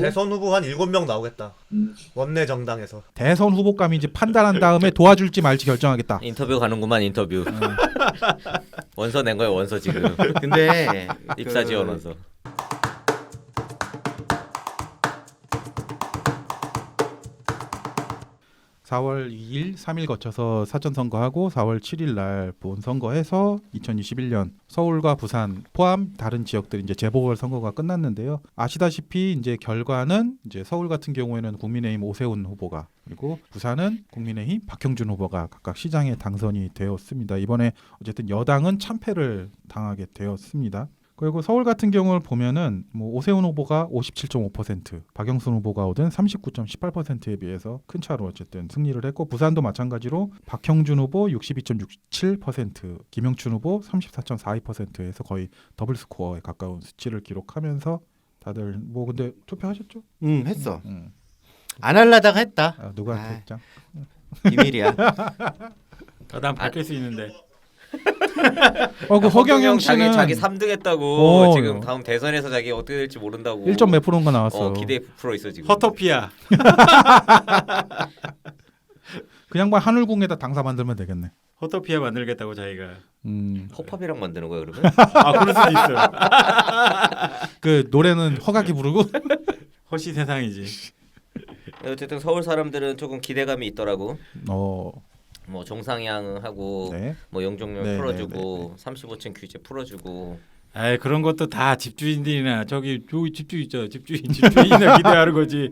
대선 후보 한 7명 나오겠다. 원내 정당에서. 대선 후보감인지 판단한 다음에 도와줄지 말지 결정하겠다. 인터뷰 가는구만 인터뷰. 원서 낸 거예요 원서 지금. 근데 입사 지원 원서. 4월 2일, 3일 거쳐서 사전선거하고 4월 7일 날 본선거해서 2021년 서울과 부산 포함 다른 지역들 이제 재보궐선거가 끝났는데요. 아시다시피 이제 결과는 이제 서울 같은 경우에는 국민의힘 오세훈 후보가 그리고 부산은 국민의힘 박형준 후보가 각각 시장에 당선이 되었습니다. 이번에 어쨌든 여당은 참패를 당하게 되었습니다. 그리고 서울 같은 경우를 보면은 뭐 오세훈 후보가 57.5%, 박영순 후보가 얻은 39.18%에 비해서 큰 차로 어쨌든 승리를 했고 부산도 마찬가지로 박형준 후보 62.67%, 김영춘 후보 34.42%에서 거의 더블 스코어에 가까운 수치를 기록하면서 다들 뭐 근데 투표하셨죠? 했어. 안 할라다가 했다. 아, 누구한테 했죠? 비밀이야. 난 밝힐 수 있는데. 그 허경영 씨는 자기 3등 했다고. 오, 지금 다음 대선에서 자기 어떻게 될지 모른다고. 1점 몇 프로인가 나왔어. 기대 부풀어 있어 지금. 허토피아. 그 양반 하늘궁에다 당사 만들면 되겠네. 허토피아 만들겠다고 자기가. 허팝이랑 만드는 거야 그러면? 그럴 수도 있어. 그 노래는 허각이 부르고. 허시 세상이지. 어쨌든 서울 사람들은 조금 기대감이 있더라고. 뭐 종상향하고 네. 뭐 영종열 네, 풀어주고 35층 규제 풀어주고. 그런 것도 다 집주인들이나 저기 집주인 있죠. 집주인을 기대하는 거지.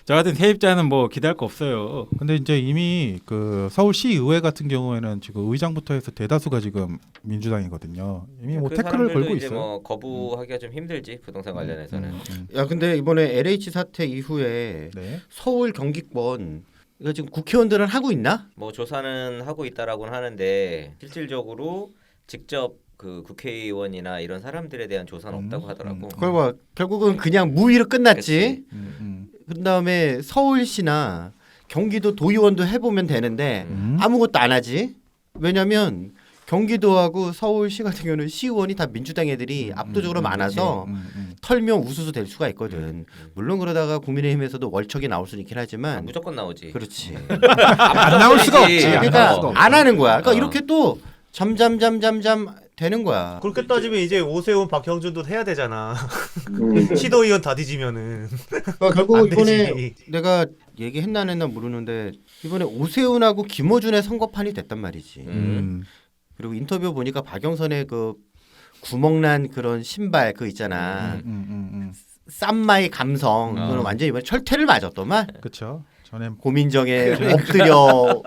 저 같은 세입자는 뭐 기대할 거 없어요. 근데 이제 이미 그 서울시 의회 같은 경우에는 지금 의장부터 해서 대다수가 지금 민주당이거든요. 이미 뭐 그 태클을 사람들도 걸고 이제 있어요. 뭐 거부하기가 좀 힘들지 부동산 관련해서는. 야 근데 이번에 LH 사태 이후에 네. 서울 경기권 이거 지금 국회의원들은 하고 있나? 뭐 조사는 하고 있다라고는 하는데 실질적으로 직접 그 국회의원이나 이런 사람들에 대한 조사는 없다고 하더라고. 결국은 그냥 무위로 끝났지. 그치. 그 다음에 서울시나 경기도 도의원도 해보면 되는데 아무것도 안 하지. 왜냐면 경기도하고 서울시 같은 경우는 시의원이 다 민주당 애들이 압도적으로 많아서 털면 우수수 될 수가 있거든. 물론 그러다가 국민의힘에서도 월척이 나올 수는 있긴 하지만 무조건 나오지. 그렇지. 안 나올 수가 없지. 그러니까 안 안 하는 거야. 그러니까 이렇게 또 잠잠 되는 거야. 그렇게 따지면 이제 오세훈, 박형준도 해야 되잖아. 시도의원 다 뒤지면은. 결국 안 이번에 되지. 내가 얘기했나 안 했나 모르는데 이번에 오세훈하고 김어준의 선거판이 됐단 말이지. 그리고 인터뷰 보니까 박영선의 그 구멍난 그런 신발 그 있잖아. 쌈마이 감성 그거는 완전 이번에 철퇴를 맞았더만. 그렇죠. 전에 고민정에 엎드려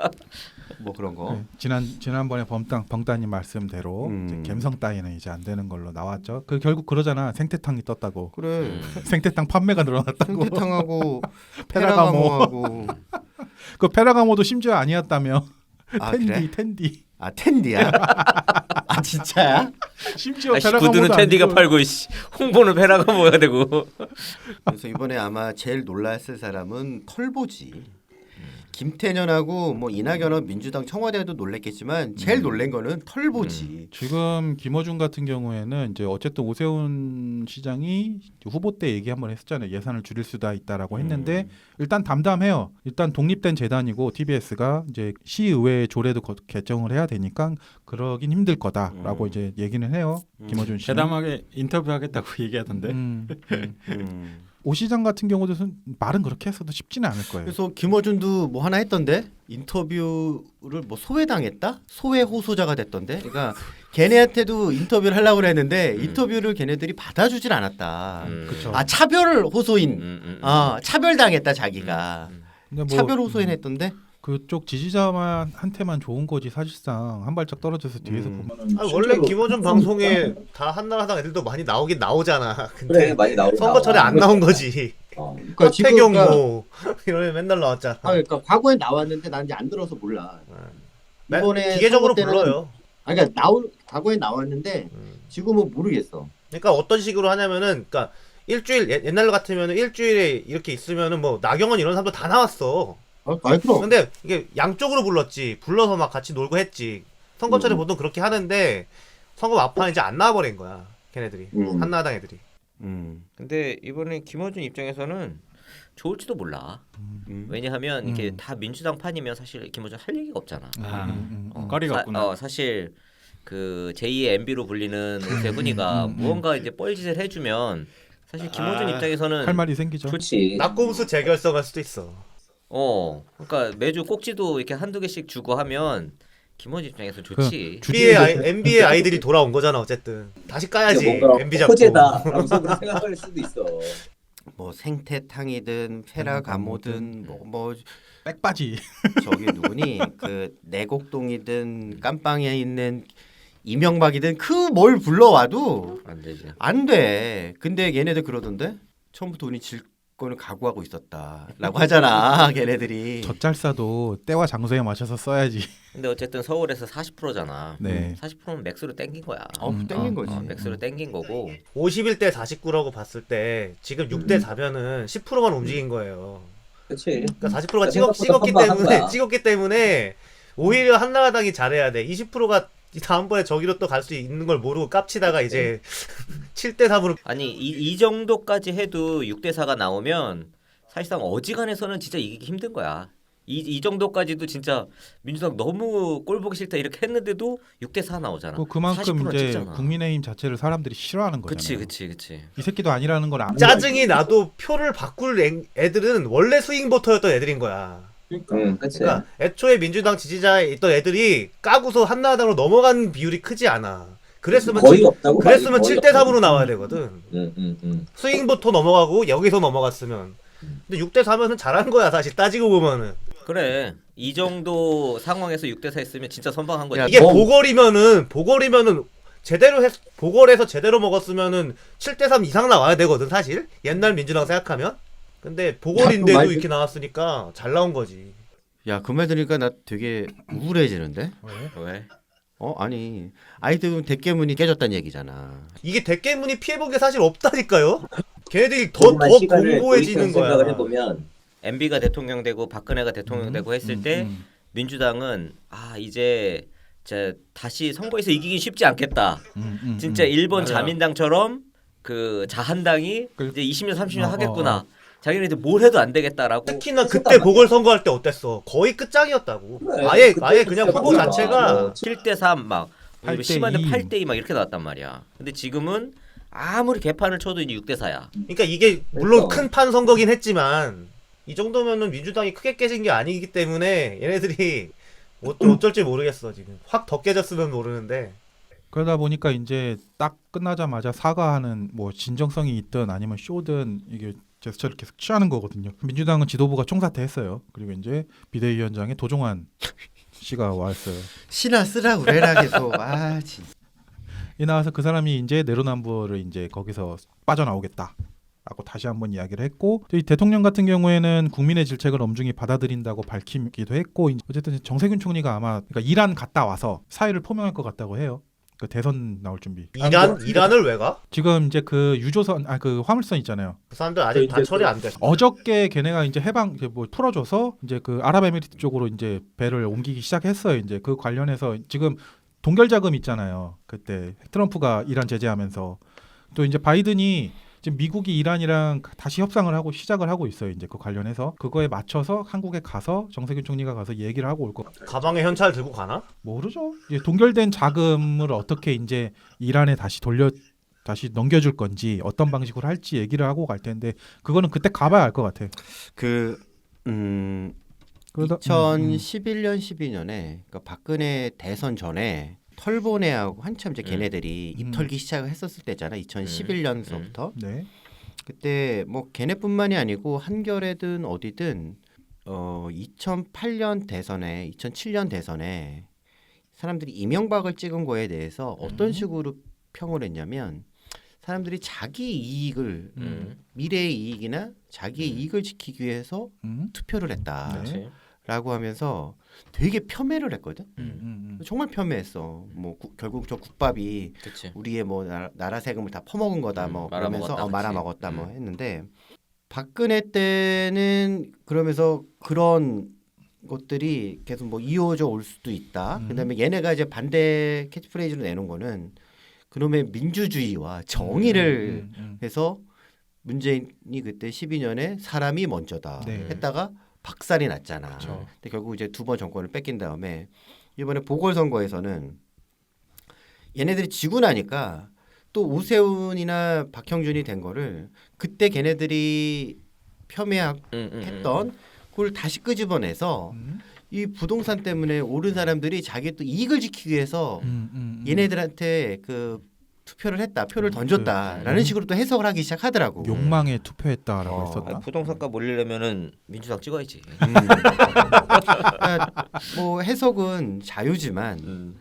뭐 그런 거. 네, 지난번에 범따님 말씀대로 이제 갬성 따위는 이제 안 되는 걸로 나왔죠. 그 결국 그러잖아. 생태탕이 떴다고. 그래. 생태탕 판매가 늘어났다고. 생태탕하고 페라가모. 페라가모하고 그 페라가모도 심지어 아니었다며. 텐디 그래? 텐디. 아 텐디야? 아 진짜야? 심지어 구두는 페라가모도 텐디가 아니고. 팔고 홍보는 페라가 뭐야 되고. 그래서 이번에 아마 제일 놀랐을 사람은 털보지. 김태년하고 뭐 이낙연은 민주당 청와대도 놀랬겠지만 제일 놀란 거는 털보지. 지금 김어준 같은 경우에는 이제 어쨌든 오세훈 시장이 후보 때 얘기 한번 했었잖아요. 예산을 줄일 수도 있다라고 했는데 일단 담담해요. 일단 독립된 재단이고 TBS가 이제 시의회 조례도 개정을 해야 되니까 그러긴 힘들 거다라고 이제 얘기는 해요. 김어준 씨. 대담하게 인터뷰하겠다고 얘기하던데. 오 시장 같은 경우도 말은 그렇게 했어도 쉽지는 않을 거예요. 그래서 김어준도 뭐 하나 했던데 인터뷰를 뭐 소외당했다? 소외 호소자가 됐던데. 그러니까 걔네한테도 인터뷰를 하려고 했는데 인터뷰를 걔네들이 받아주질 않았다. 그렇죠. 아 차별 호소인. 차별당했다 자기가. 근데 뭐 차별 호소인 했던데. 그쪽 지지자한테만 좋은 거지 사실상 한 발짝 떨어져서 뒤에서 보면은 원래 김어준 방송에 다 한나라당 애들도 많이 나오긴 나오잖아. 근데 그래 많이 나오고 선거철에 안 나온 거지. 그러니까 하태경 뭐 이런 맨날 나왔잖아. 그러니까 과거에 나왔는데 난 이제 안 들어서 몰라. 이번에 기계적으로 선거 때는- 불러요. 그러니까 과거에 나왔는데 지금은 모르겠어. 그러니까 어떤 식으로 하냐면은, 그러니까 일주일 옛날로 같으면은 일주일에 이렇게 있으면은 뭐 나경원 이런 사람도 다 나왔어. 아니 그럼. 근데 이게 양쪽으로 불렀지. 불러서 막 같이 놀고 했지. 선거철에 보통 그렇게 하는데 선거 막판 이제 안 나와버린 거야. 걔네들이 한나라당 애들이. 근데 이번에 김어준 입장에서는 좋을지도 몰라. 왜냐하면 이게 다 민주당 판이면 사실 김어준 할 얘기가 없잖아. 거리가 없구나. 사실 그 제2의 MB로 불리는 오세훈이가 무언가 이제 뻘짓을 해주면 사실 김어준 입장에서는 할 말이 생기죠. 좋지. 낙곰수 재결성할 수도 있어. 그러니까 매주 꼭지도 이렇게 한두 개씩 주고 하면 김어준 입장에서 좋지. NBA 아이들이 돌아온 거잖아 어쨌든. 다시 까야지 뭔가 MB 잡고. 호재다라고 생각할 수도 있어. 뭐 생태탕이든 페라가모든 뭐 백바지. 저기 누구니 그 내곡동이든 깜빵에 있는 이명박이든 그 뭘 불러와도 안 되지. 안 돼. 근데 얘네들 그러던데 처음부터 우리 질 거는 각오하고 있었다라고 하잖아. 걔네들이. 젖잘싸도 때와 장소에 맞춰서 써야지. 근데 어쨌든 서울에서 40%잖아. 네. 40%는 맥스로 땡긴 거야. 땡긴 거지. 맥스로 땡긴 거고. 51대 49라고 봤을 때 지금 6대 4면은 10%만 움직인 거예요. 그렇지. 그러니까 40%가 생각보다 선방한 거야. 찍었기 때문에 오히려 한나라당이 잘해야 돼. 20%가 다음번에 저기로 또 갈 수 있는 걸 모르고 깝치다가 이제 7대 3으로 아니 이 정도까지 해도 6대 4가 나오면 사실상 어지간해서는 진짜 이기기 힘든 거야. 이 정도까지도 진짜 민주당 너무 꼴 보기 싫다 이렇게 했는데도 6대 4 나오잖아. 그만큼 40% 이제 찍잖아. 국민의힘 자체를 사람들이 싫어하는 거잖아요. 그치. 이 새끼도 아니라는 걸 아는 짜증이 나도 표를 바꿀 애들은 원래 스윙보터였던 애들인 거야. 그렇지. 그러니까 애초에 민주당 지지자에 있던 애들이 까고서 한나라당으로 넘어간 비율이 크지 않아. 그랬으면 거의 없다고. 그랬으면 거의 7대 3으로 없다고. 나와야 되거든. 스윙부터 넘어가고 여기서 넘어갔으면. 근데 6대 4면은 잘한 거야 사실 따지고 보면은. 그래. 이 정도 상황에서 6대 4 했으면 진짜 선방한 거지. 야, 이게 뭐- 보궐이면은 제대로 보궐에서 제대로 먹었으면은 7대 3 이상 나와야 되거든 사실. 옛날 민주당 생각하면. 근데 보궐인데도 많이- 이렇게 나왔으니까 잘 나온 거지. 야, 그 말 들으니까 나 되게 우울해지는데? 왜? 아니 아이들 대깨문이 깨졌다는 얘기잖아. 이게 대깨문이 피해본 게 사실 없다니까요. 걔네들이 더 조금만 시간을 공고해지는 거야. 생각을 해보면 MB가 대통령 되고 박근혜가 대통령 되고 했을 때 민주당은 이제 다시 선거에서 이기긴 쉽지 않겠다. 진짜 일본 맞아요. 자민당처럼 그 자한당이 그- 이제 20년 30년 하겠구나. 자기네들 뭘 해도 안 되겠다라고. 특히나 그때 보궐선거할 때 어땠어? 거의 끝장이었다고. 그래, 아예 그때 그냥 진짜 후보 몰라. 자체가 7대 3 막 8대 심한데 2. 8대 2 막 이렇게 나왔단 말이야. 근데 지금은 아무리 개판을 쳐도 이제 6대 4야. 그러니까 이게 물론 그러니까. 큰 판 선거긴 했지만 이 정도면은 민주당이 크게 깨진 게 아니기 때문에 얘네들이 어쩔지 모르겠어 지금. 확 더 깨졌으면 모르는데. 그러다 보니까 이제 딱 끝나자마자 사과하는 뭐 진정성이 있든 아니면 쇼든 이게 제스처를 계속 취하는 거거든요. 민주당은 지도부가 총사퇴했어요. 그리고 이제 비대위원장에 도종환 씨가 왔어요. 신화 쓰라 그래라 계속. 진짜. 이 나와서 그 사람이 이제 내로남불을 이제 거기서 빠져나오겠다. 라고 다시 한번 이야기를 했고, 이 대통령 같은 경우에는 국민의 질책을 엄중히 받아들인다고 밝히기도 했고, 어쨌든 정세균 총리가 아마 그러니까 이란 갔다 와서 사의를 표명할 것 같다고 해요. 그 대선 나올 준비. 이란을 왜 가? 지금 이제 그 유조선 그 화물선 있잖아요. 그 사람들 아직 다 처리 안 됐어. 어저께 걔네가 이제 해방 뭐 풀어줘서 이제 그 아랍에미리트 쪽으로 이제 배를 옮기기 시작했어요. 이제 그 관련해서 지금 동결 자금 있잖아요. 그때 트럼프가 이란 제재하면서 또 이제 바이든이 지금 미국이 이란이랑 다시 협상을 하고 시작을 하고 있어요. 이제 그 관련해서 그거에 맞춰서 한국에 가서 정세균 총리가 가서 얘기를 하고 올 거. 가방에 현찰 들고 가나? 모르죠. 이제 동결된 자금을 어떻게 이제 이란에 다시 넘겨줄 건지 어떤 방식으로 할지 얘기를 하고 갈 텐데 그거는 그때 가봐야 알 것 같아. 그러다 2011년 12년에 그러니까 박근혜 대선 전에 털보내하고 한참 이제 걔네들이 입 털기 시작을 했었을 때잖아. 2011년서부터. 네. 그때 뭐 걔네뿐만이 아니고 한겨레든 어디든 2008년 대선에 2007년 대선에 사람들이 이명박을 찍은 거에 대해서 어떤 식으로 평을 했냐면 사람들이 자기 이익을 미래의 이익이나 자기의 이익을 지키기 위해서 투표를 했다. 그렇지. 라고 하면서 되게 폄훼를 했거든. 음. 정말 폄훼했어. 뭐 결국 저 국밥이 그렇지. 우리의 뭐 나라 세금을 다 퍼먹은 거다. 뭐 말아먹었다, 그러면서 그치. 말아먹었다 뭐 했는데 박근혜 때는 그러면서 그런 것들이 계속 뭐 이어져 올 수도 있다. 그다음에 얘네가 이제 반대 캐치프레이즈로 내놓은 거는 그놈의 민주주의와 정의를 음. 해서 문재인이 그때 12년에 사람이 먼저다 네. 했다가 박살이 났잖아. 그렇죠. 근데 결국 이제 두 번 정권을 뺏긴 다음에 이번에 보궐선거에서는 얘네들이 지고 나니까 또 오세훈이나 박형준이 된 거를 그때 걔네들이 폄훼했던 그걸 다시 끄집어내서 이 부동산 때문에 오른 사람들이 자기 또 이익을 지키기 위해서 얘네들한테 그 투표를 했다, 표를 던졌다라는 식으로 또 해석을 하기 시작하더라고. 욕망에 투표했다라고 어. 했었나? 부동산가 몰리려면은 민주당 찍어야지. 그러니까 뭐 해석은 자유지만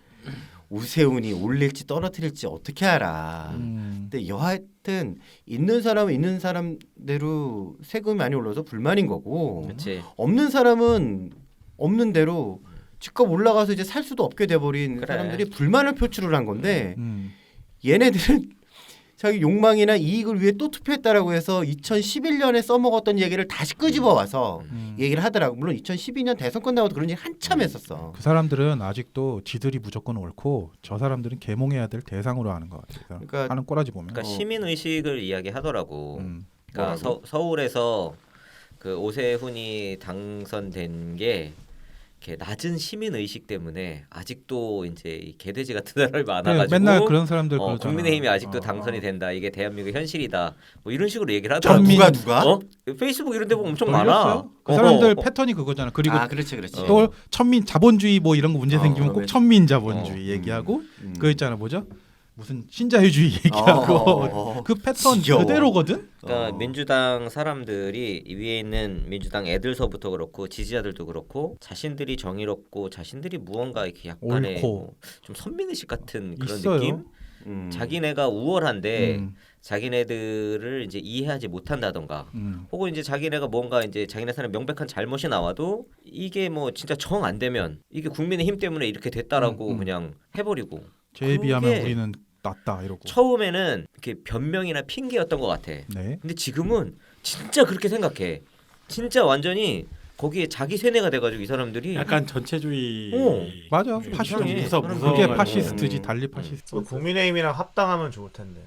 오세훈이 올릴지 떨어뜨릴지 어떻게 알아. 근데 여하튼 있는 사람은 있는 사람대로 세금이 많이 올라서 불만인 거고 그렇지. 없는 사람은 없는 대로 집값 올라가서 이제 살 수도 없게 돼버린 그래. 사람들이 불만을 표출을 한 건데 음. 얘네들은 자기 욕망이나 이익을 위해 또 투표했다라고 해서 2011년에 써먹었던 얘기를 다시 끄집어 와서 얘기를 하더라고. 물론 2012년 대선 끝나고도 그런 얘기 한참 했었어. 그 사람들은 아직도 지들이 무조건 옳고 저 사람들은 계몽해야 될 대상으로 하는 것 같아요. 그러니까- 하는 꼬라지 보면. 그러니까 시민 의식을 이야기하더라고. 음. 그러니까 서울에서 그 오세훈이 당선된 게 이렇게 낮은 시민 의식 때문에 아직도 이제 이 개돼지 같은 사람이 많아가지고 맨날 그런 사람들 그러잖아. 국민의힘이 아직도 어. 당선이 된다. 이게 대한민국 현실이다. 뭐 이런 식으로 얘기를 하더라고. 누가? 어? 페이스북 이런 데 보면 엄청 많아. 걸렸어요? 그 사람들 어. 패턴이 그거잖아. 그리고 아 그렇지 그렇지. 또 천민 자본주의 뭐 이런 거 문제 생기면 꼭 그러면- 천민 자본주의 얘기하고 그거 있잖아 뭐죠? 무슨 신자유주의 얘기하고 그 패턴 지겨워. 그대로거든. 그러니까 민주당 사람들이 이 위에 있는 민주당 애들서부터 그렇고 지지자들도 그렇고 자신들이 정의롭고 자신들이 무언가 이렇게 약간의 옳고. 뭐좀 선민의식 같은 그런 있어요. 느낌? 자기네가 우월한데 음. 자기네들을 이제 이해하지 못한다던가 혹은 이제 자기네가 뭔가 이제 자기네 사람 명백한 잘못이 나와도 이게 뭐 진짜 정 안 되면 이게 국민의 힘 때문에 이렇게 됐다라고 그냥 해버리고 제에 비하면 그게 우리는 낫다 이러고. 처음에는 이렇게 변명이나 핑계였던 것 같아. 네. 근데 지금은 진짜 그렇게 생각해. 진짜 완전히 거기에 자기 세뇌가 돼가지고 이 사람들이 약간 전체주의. 맞아. 좀 파시즘. 이상해. 무서워. 그게 무서워가지고. 파시스트지 달리 파시스트. 국민의힘이랑 합당하면 좋을 텐데.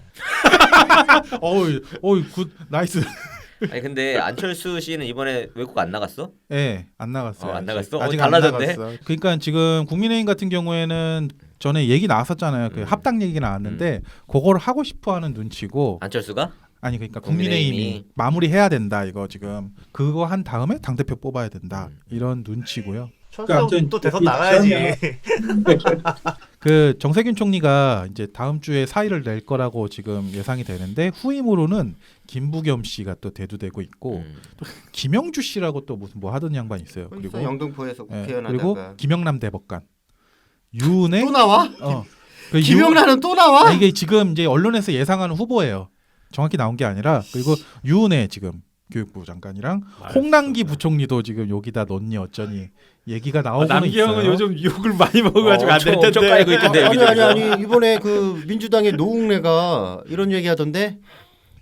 어우 굿 나이스. 아니 근데 안철수 씨는 이번에 외국 안 나갔어? 예, 안 나갔어요. 안 나갔어? 아직 안 안 달라졌네? 나갔어. 그러니까 지금 국민의힘 같은 경우에는 전에 얘기 나왔었잖아요. 그 합당 얘기 나왔는데 그걸 하고 싶어하는 눈치고. 안철수가? 아니 그러니까 국민의힘이 국민의힘이 마무리해야 된다 이거 지금 그거 한 다음에 당 대표 뽑아야 된다 이런 눈치고요. 철수 또 대선 나가야지. 그 정세균 총리가 이제 다음 주에 사의를 낼 거라고 지금 예상이 되는데 후임으로는 김부겸 씨가 또 대두되고 있고 또 김영주 씨라고 또 무슨 뭐 하던 양반 있어요. 그리고 영등포에서 예, 국회의원 그리고 하다가 김영남 대법관 유은혜 또 나와? 그 김영란은 또 나와? 이게 지금 이제 언론에서 예상하는 후보예요. 정확히 나온 게 아니라 그리고 유은혜 지금 교육부 장관이랑 홍남기 부총리도 지금 여기다 넣니 어쩌니 얘기가 나오고 남기형은 있어요. 요즘 욕을 많이 먹어가지고 안 될 엄청 텐데. 깔고 있던데. 아니 이번에 그 민주당의 노웅래가 이런 얘기하던데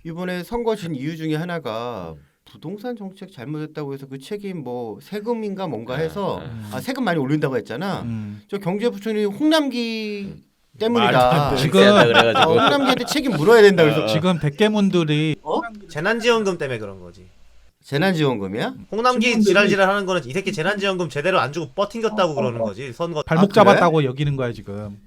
이번에 선거 진 이유 중에 하나가 부동산 정책 잘못했다고 해서 그 책임 뭐 세금인가 뭔가 해서 세금 많이 올린다고 했잖아. 저 경제부총리 홍남기 때문이다. 지금 그래가지고 홍남기한테 책임 물어야 된다 그래서 지금 백개문들이 재난지원금 때문에 그런 거지. 재난지원금이야? 홍남기 지랄지랄 하는 거는 이 새끼 재난지원금 제대로 안 주고 버팅겼다고 그러는 거지. 선거 발목 그래? 잡았다고 여기는 거야 지금.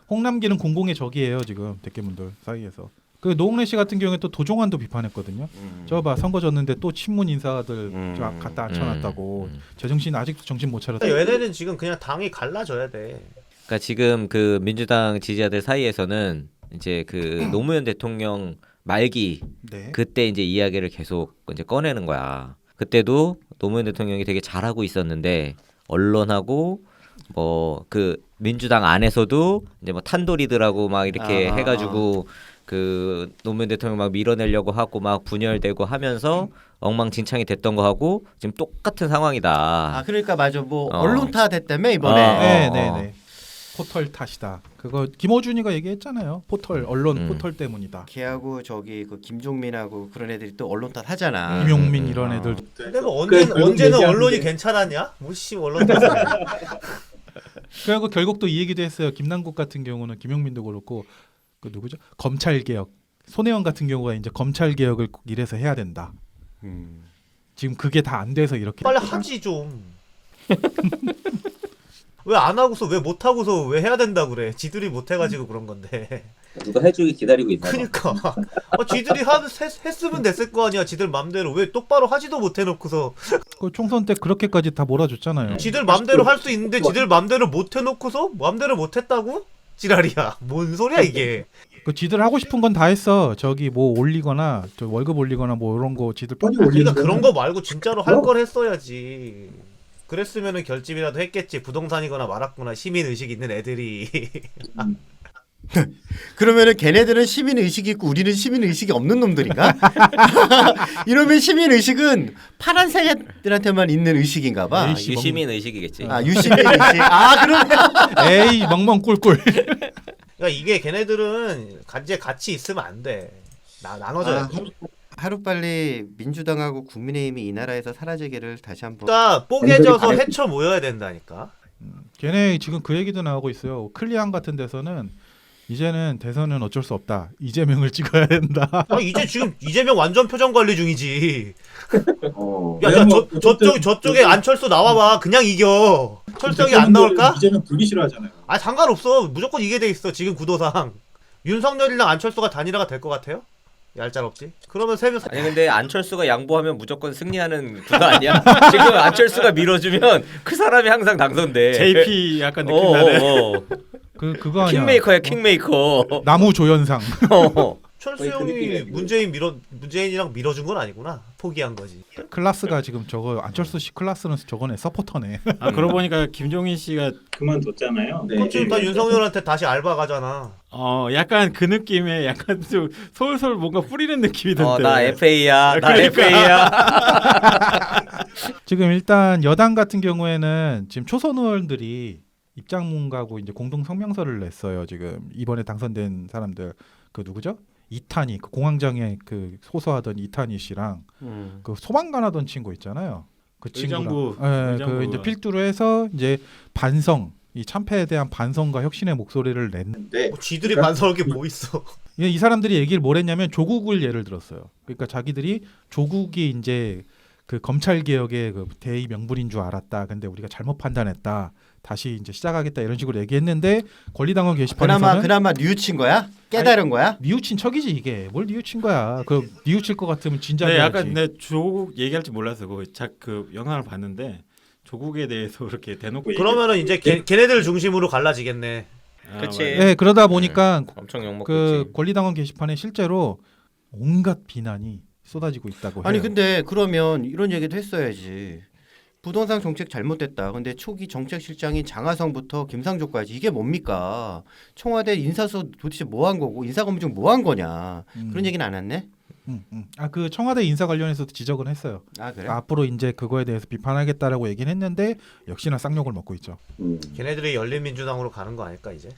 홍남기는 공공의 적이에요 지금 백개문들 사이에서. 그 노웅래 씨 같은 경우에 또 도종환도 비판했거든요. 저 봐 선거 졌는데 또 친문 인사들 쫙 갖다 앉혀놨다고. 제정신 아직도 정신 못 차렸다. 얘네는 지금 그냥 당이 갈라져야 돼. 그러니까 지금 그 민주당 지지자들 사이에서는 이제 그 노무현 대통령 말기 네. 그때 이제 이야기를 계속 이제 꺼내는 거야. 그때도 노무현 대통령이 되게 잘하고 있었는데 언론하고 뭐 그 민주당 안에서도 이제 뭐 탄도리들하고 막 이렇게 해가지고 그 노무현 대통령 막 밀어내려고 하고 막 분열되고 하면서 엉망진창이 됐던 거 하고 지금 똑같은 상황이다. 아 그러니까 맞아 뭐 언론 탓했다며 이번에. 네네네. 포털 탓이다. 그거 김어준이가 얘기했잖아요. 포털 언론 포털 때문이다. 걔하고 저기 그 김종민하고 그런 애들이 또 언론 탓 하잖아. 김용민 이런 애들. 근데 뭐 언제는 언론이 괜찮았냐? 뭐씨 언론 탓. 그리고 결국 또 이 얘기도 했어요. 김남국 같은 경우는 김용민도 그렇고 그 누구죠? 검찰 개혁. 손혜원 같은 경우가 이제 검찰 개혁을 꼭 이래서 해야 된다. 지금 그게 다 안 돼서 이렇게 빨리 하지 좀. 왜 안 하고서 왜 못 하고서 왜 해야 된다 그래? 지들이 못 해가지고 그런 건데. 누가 해주기 기다리고 있나 봐. 그니까 지들이 했으면 됐을 거 아니야. 지들 맘대로 왜 똑바로 하지도 못 해놓고서 그 총선 때 그렇게까지 다 몰아줬잖아요. 지들 맘대로 할 수 있는데 지들 맘대로 못 해놓고서 맘대로 못 했다고? 지랄이야. 뭔 소리야 이게. 그 지들 하고 싶은 건 다 했어. 저기 뭐 올리거나 저 월급 올리거나 뭐 이런 거 지들 그러니까 그런 거 말고 진짜로 할 걸 했어야지. 그랬으면은 결집이라도 했겠지. 부동산이거나 말았구나. 시민 의식 있는 애들이. 그러면은 걔네들은 시민 의식이 있고 우리는 시민 의식이 없는 놈들인가? 이러면 시민 의식은 파란색 애들한테만 있는 의식인가 봐. 에이씨, 유시민 의식이겠지. 아, 유시민 의식. 아, 그러네. 에이 멍멍 꿀꿀. 그러니까 이게 걔네들은 같이 있으면 안 돼. 나눠져야 돼. 하루빨리 민주당하고 국민의힘이 이 나라에서 사라지기를 다시 한번. 그러니까 뽀개져서 헤쳐 모여야 된다니까. 걔네 지금 그 얘기도 나오고 있어요. 클리앙 같은 데서는 이제는 대선은 어쩔 수 없다. 이재명을 찍어야 된다. 이제 지금 이재명 완전 표정 관리 중이지. 야, 내가 뭐 저쪽에 안철수 나와봐. 그냥 이겨. 철석이 안 나올까? 이제는 불기 싫어하잖아요. 상관없어. 무조건 이게 돼 있어. 지금 구도상. 윤석열이랑 안철수가 단일화가 될 것 같아요? 얄짤없지? 그러면 세명 아니 근데 안철수가 양보하면 무조건 승리하는 구도 아니야? 지금 안철수가 밀어주면 그 사람이 항상 당선돼. JP 약간 느낌 나네. 그거 아니야. 킹메이커야 킹메이커. 나무 조연상. 철수 거의 그 형이 느낌이에요. 문재인이랑 밀어준 건 아니구나. 포기한 거지. 클라스가 지금 저거 안철수 씨 클라스는 저거네 서포터네. 아 그러고 보니까 김종인 씨가 그만뒀잖아요. 그럼 지금 다 윤석열한테 다시 알바 가잖아. 약간 그 느낌에 약간 좀 솔솔 뭔가 뿌리는 느낌이던데. 나 FA야. 나 그러니까. FA야. 지금 일단 여당 같은 경우에는 지금 초선 의원들이 입장문가고 이제 공동 성명서를 냈어요. 지금 이번에 당선된 사람들 그 누구죠? 이탄희 그 공황장애 그 호소하던 이탄희 씨랑 그 소방관 하던 친구 있잖아요. 그 의정부, 친구랑 의정부. 그 이제 필두로 해서 이제 반성 이 참패에 대한 반성과 혁신의 목소리를 낸. 네. 지들이 반성할 게 뭐 있어. 이 사람들이 얘기를 뭘 했냐면 조국을 예를 들었어요. 그러니까 자기들이 조국이 이제 그 검찰 개혁의 그 대의 명분인 줄 알았다. 근데 우리가 잘못 판단했다. 다시 이제 시작하겠다 이런 식으로 얘기했는데 권리당원 게시판에서는 그나마 뉘우친 거야? 깨달은 거야? 뉘우친 척이지 이게. 뭘 뉘우친 거야. 그 뉘우칠 것 같으면 진작 네, 해야지. 약간 내 조국 얘기할 줄 몰랐어. 그 영상을 봤는데 조국에 대해서 그렇게 대놓고 그러면은 이제 걔네들 중심으로 갈라지겠네. 그치. 네, 그러다 보니까 엄청 욕먹겠지. 그 권리당원 게시판에 실제로 온갖 비난이 쏟아지고 있다고 해요. 아니 근데 그러면 이런 얘기도 했어야지. 부동산 정책 잘못됐다. 근데 초기 정책실장인 장하성부터 김상조까지 이게 뭡니까? 청와대 인사서 도대체 뭐 한 거고 인사검증 뭐 한 거냐. 그런 얘기는 안 했네? 그 청와대 인사 관련해서도 지적은 했어요. 아 그래? 앞으로 이제 그거에 대해서 비판하겠다라고 얘기는 했는데 역시나 쌍욕을 먹고 있죠. 걔네들이 열린민주당으로 가는 거 아닐까 이제?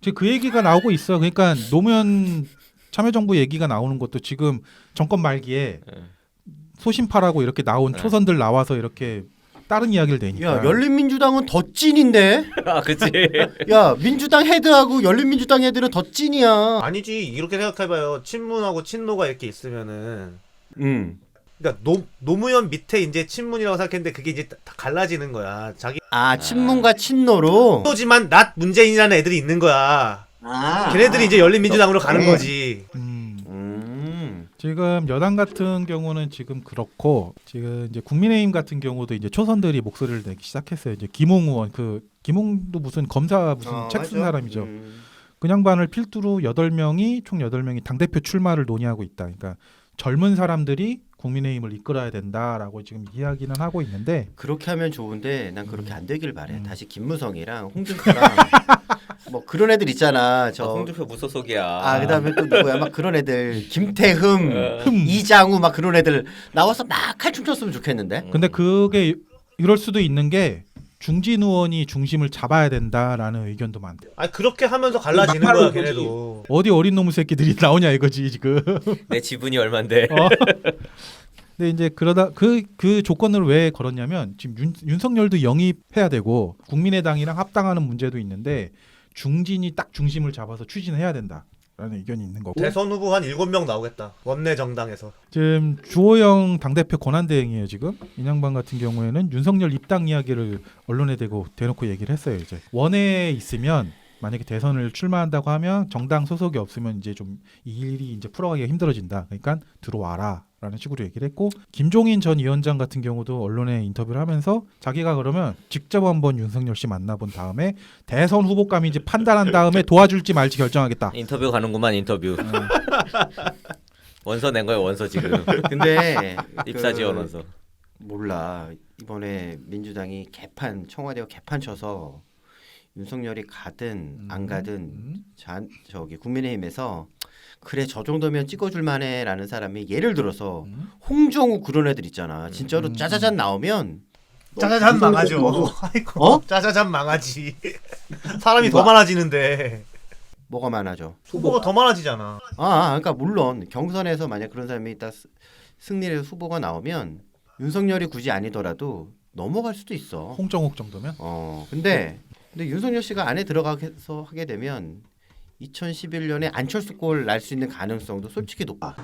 지금 그 얘기가 나오고 있어. 그러니까 노무현 참여정부 얘기가 나오는 것도 지금 정권 말기에 소신파라고 이렇게 나온 초선들 나와서 이렇게 다른 이야기를 내니까. 야 열린민주당은 더 찐인데? 아 그치. 야 민주당 헤드하고 열린민주당 헤드는 더 찐이야. 아니지 이렇게 생각해봐요. 친문하고 친노가 이렇게 있으면은 그러니까 노무현 밑에 이제 친문이라고 생각했는데 그게 이제 다 갈라지는 거야. 자기 아 친문과 친노로. 또지만 낫 문재인이라는 애들이 있는 거야. 걔네들이 이제 열린민주당으로 가는 거지. 지금 여당 같은 경우는 지금 그렇고 지금 이제 국민의힘 같은 경우도 이제 초선들이 목소리를 내기 시작했어요. 이제 김홍 의원 김홍도 무슨 검사 무슨 책 쓴 사람이죠. 그 양반을 필두로 8명이 총 8명이 당대표 출마를 논의하고 있다. 그러니까 젊은 사람들이 국민의힘을 이끌어야 된다라고 지금 이야기는 하고 있는데 그렇게 하면 좋은데 난 그렇게 안 되길 바래. 다시 김무성이랑 홍준표랑 뭐 그런 애들 있잖아. 홍준표 무소속이야. 아 그다음에 또 누구야? 막 그런 애들 김태흠, 이장우 막 그런 애들 나와서 막 칼춤 췄으면 좋겠는데. 근데 그게 이럴 수도 있는 게 중진 의원이 중심을 잡아야 된다라는 의견도 많대. 아니 그렇게 하면서 갈라지는 거야 걔네도. 어디 어린 놈의 새끼들이 나오냐 이거지 지금. 내 지분이 얼만데. 근데 이제 그러다 그 조건을 왜 걸었냐면 지금 윤석열도 영입해야 되고 국민의당이랑 합당하는 문제도 있는데 중진이 딱 중심을 잡아서 추진해야 된다라고 의견이 있는 거고. 대선 후보 한 7명 나오겠다. 원내 정당에서. 지금 주호영 당대표 권한대행이에요. 지금 이 양반 같은 경우에는 윤석열 입당 이야기를 언론에 대고 대놓고 얘기를 했어요. 이제 원내에 있으면 만약에 대선을 출마한다고 하면 정당 소속이 없으면 이제 좀 이 일이 이제 풀어가기가 힘들어진다. 그러니까 들어와라. 라는 식으로 얘기를 했고, 김종인 전 위원장 같은 경우도 언론에 인터뷰를 하면서 자기가 그러면 직접 한번 윤석열 씨 만나본 다음에 대선 후보감인지 판단한 다음에 도와줄지 말지 결정하겠다. 인터뷰 가는구만 인터뷰. 원서 낸 거예요 원서 지금. 근데 입사 그 지원 원서. 몰라 이번에 민주당이 개판 청와대가 개판 쳐서 윤석열이 가든 안 가든 저기 국민의힘에서 그래 저 정도면 찍어줄 만해라는 사람이 예를 들어서 홍정우 그런 애들 있잖아. 진짜로 짜자잔 나오면 짜자잔 망하죠. 아이고, 짜자잔 망하지. 사람이 더 많아지는데 뭐가 많아져. 후보가 더 많아지잖아. 그러니까 물론 경선에서 만약 그런 사람이 딱 승리를 해서 후보가 나오면 윤석열이 굳이 아니더라도 넘어갈 수도 있어. 홍정욱 정도면? 근데 윤석열 씨가 안에 들어가서 하게 되면 2011년에 안철수 꼴 날 수 있는 가능성도 솔직히 높아.